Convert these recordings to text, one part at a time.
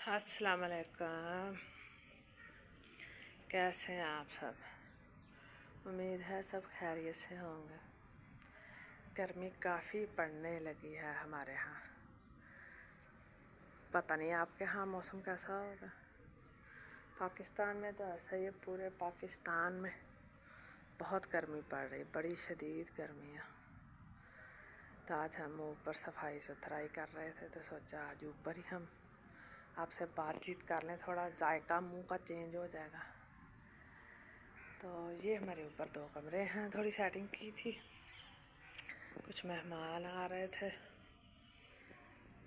अस्सलाम वालेकुम। कैसे हैं आप सब? उम्मीद है सब खैरियत से होंगे। गर्मी काफ़ी पड़ने लगी है हमारे यहाँ। पता नहीं आपके यहाँ मौसम कैसा होगा। पाकिस्तान में तो ऐसा ही है, पूरे पाकिस्तान में बहुत गर्मी पड़ रही, बड़ी शदीद गर्मी है। तो आज हम ऊपर सफाई सुथराई कर रहे थे तो सोचा आज ऊपर ही हम आपसे बातचीत कर लें, थोड़ा जायका मुंह का चेंज हो जाएगा। तो ये हमारे ऊपर 2 कमरे हैं, थोड़ी सेटिंग की थी, कुछ मेहमान आ रहे थे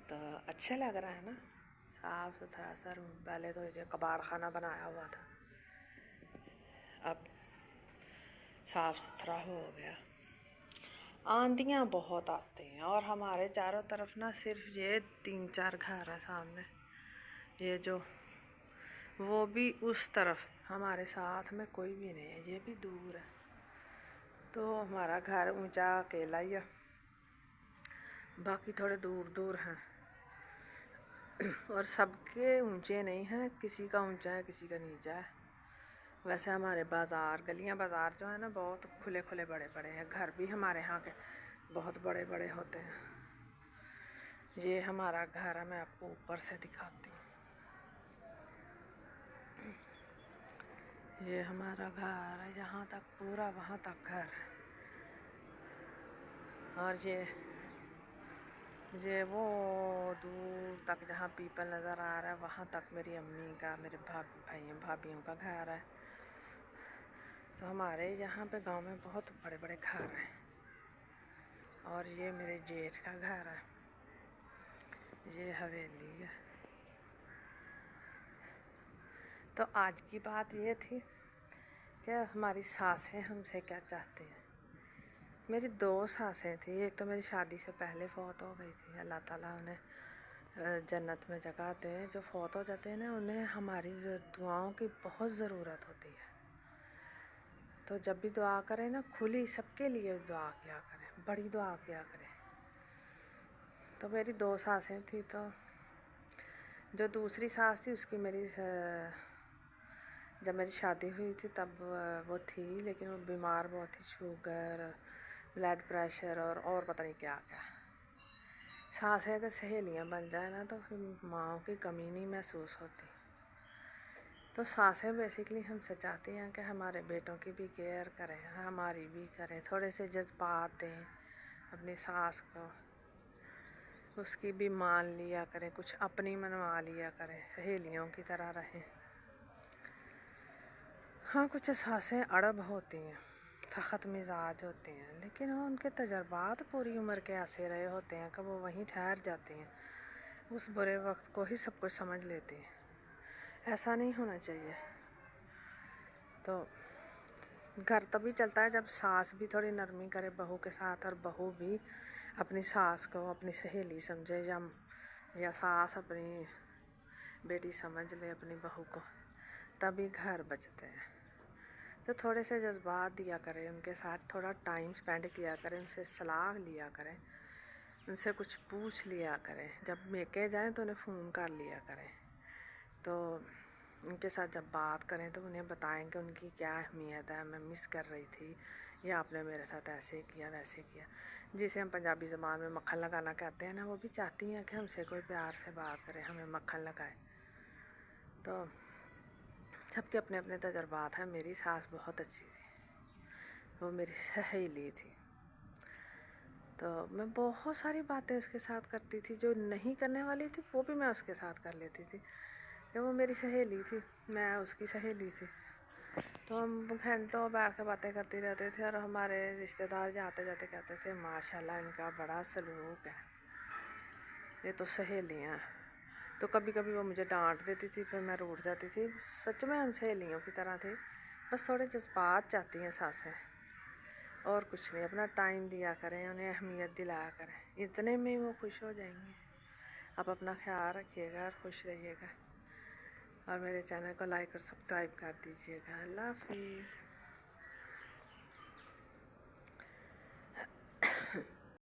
तो अच्छे लग रहा है ना, साफ़ सुथरा सा रूम। पहले तो ये कबाड़ खाना बनाया हुआ था, अब साफ़ सुथरा हो गया। आंधियाँ बहुत आती हैं और हमारे चारों तरफ ना सिर्फ ये 3-4 घर है सामने, ये जो वो भी उस तरफ, हमारे साथ में कोई भी नहीं है, ये भी दूर है। तो हमारा घर ऊंचा अकेला ही है, बाकी थोड़े दूर दूर हैं और सबके ऊंचे नहीं हैं, किसी का ऊंचा है किसी का नीचा है। वैसे हमारे बाज़ार, गलियां बाज़ार जो है ना बहुत खुले खुले बड़े बड़े हैं। घर भी हमारे यहाँ के बहुत बड़े बड़े होते हैं। ये हमारा घर है, मैं आपको ऊपर से दिखाती हूँ। ये हमारा घर है, यहाँ तक पूरा वहाँ तक घर है। और ये वो दूर तक जहाँ पीपल नज़र आ रहा है वहाँ तक मेरी अम्मी का, मेरे भाभियों का घर है। तो हमारे यहाँ पे गांव में बहुत बड़े बड़े घर हैं। और ये मेरे जेठ का घर है, ये हवेली है। तो आज की बात ये थी कि हमारी सासें हमसे क्या चाहती हैं। मेरी 2 सासें थी, एक तो मेरी शादी से पहले फ़ौत हो गई थी, अल्लाह ताला उन्हें जन्नत में जगह दे। जो फ़ौत हो जाते हैं ना, उन्हें हमारी दुआओं की बहुत ज़रूरत होती है। तो जब भी दुआ करें ना, खुली सबके लिए दुआ किया करें, बड़ी दुआ किया करें। तो मेरी 2 सासें थी, तो जो दूसरी सास थी उसकी जब मेरी शादी हुई थी तब वो थी, लेकिन वो बीमार बहुत थी, शुगर, ब्लड प्रेशर और पता नहीं क्या क्या। सासें अगर सहेलियाँ बन जाए ना तो फिर माँओं की कमी नहीं महसूस होती। तो सासें बेसिकली हमसे चाहती हैं कि हमारे बेटों की भी केयर करें, हमारी भी करें, थोड़े से जज्बात दें अपनी सास को, उसकी भी मान लिया करें, कुछ अपनी मनवा लिया करें, सहेलियों की तरह रहें। हाँ, कुछ सासें अड़ब होती हैं, सख्त मिजाज होती हैं, लेकिन वो उनके तजर्बात पूरी उम्र के ऐसे रहे होते हैं कि वो वहीं ठहर जाती हैं, उस बुरे वक्त को ही सब कुछ समझ लेती हैं। ऐसा नहीं होना चाहिए। तो घर तभी चलता है जब सास भी थोड़ी नरमी करे बहू के साथ, और बहू भी अपनी सास को अपनी सहेली समझे, या सास अपनी बेटी समझ ले अपनी बहू को, तभी घर बचते हैं। तो थोड़े से जज्बात दिया करें उनके साथ, थोड़ा टाइम स्पेंड किया करें, उनसे सलाह लिया करें, उनसे कुछ पूछ लिया करें। जब मेके जाएं तो उन्हें फ़ोन कर लिया करें। तो उनके साथ जब बात करें तो उन्हें बताएं कि उनकी क्या अहमियत है, मैं मिस कर रही थी, या आपने मेरे साथ ऐसे किया वैसे किया। जिसे हम पंजाबी ज़बान में मक्खन लगाना कहते हैं ना, वो भी चाहती हैं कि हमसे कोई प्यार से बात करे, हमें मक्खन लगाए। तो सबके अपने अपने तजर्बात हैं। मेरी सास बहुत अच्छी थी, वो मेरी सहेली थी, तो मैं बहुत सारी बातें उसके साथ करती थी, जो नहीं करने वाली थी वो भी मैं उसके साथ कर लेती थी। वो मेरी सहेली थी, मैं उसकी सहेली थी, तो हम घंटों बैठ कर बातें करते रहते थे। और हमारे रिश्तेदार जाते जाते कहते थे माशाल्लाह इनका बड़ा सलूक है, ये तो सहेलियाँ। तो कभी कभी वो मुझे डांट देती थी, फिर मैं रूठ जाती थी। सच में हम सहेलियों की तरह थे, बस थोड़े जज्बात चाहती हैं सासें, और कुछ नहीं। अपना टाइम दिया करें, उन्हें अहमियत दिलाया करें, इतने में वो खुश हो जाएंगी। आप अपना ख्याल रखिएगा और खुश रहिएगा, और मेरे चैनल को लाइक और सब्सक्राइब कर दीजिएगा। अल्लाह हाफिज़।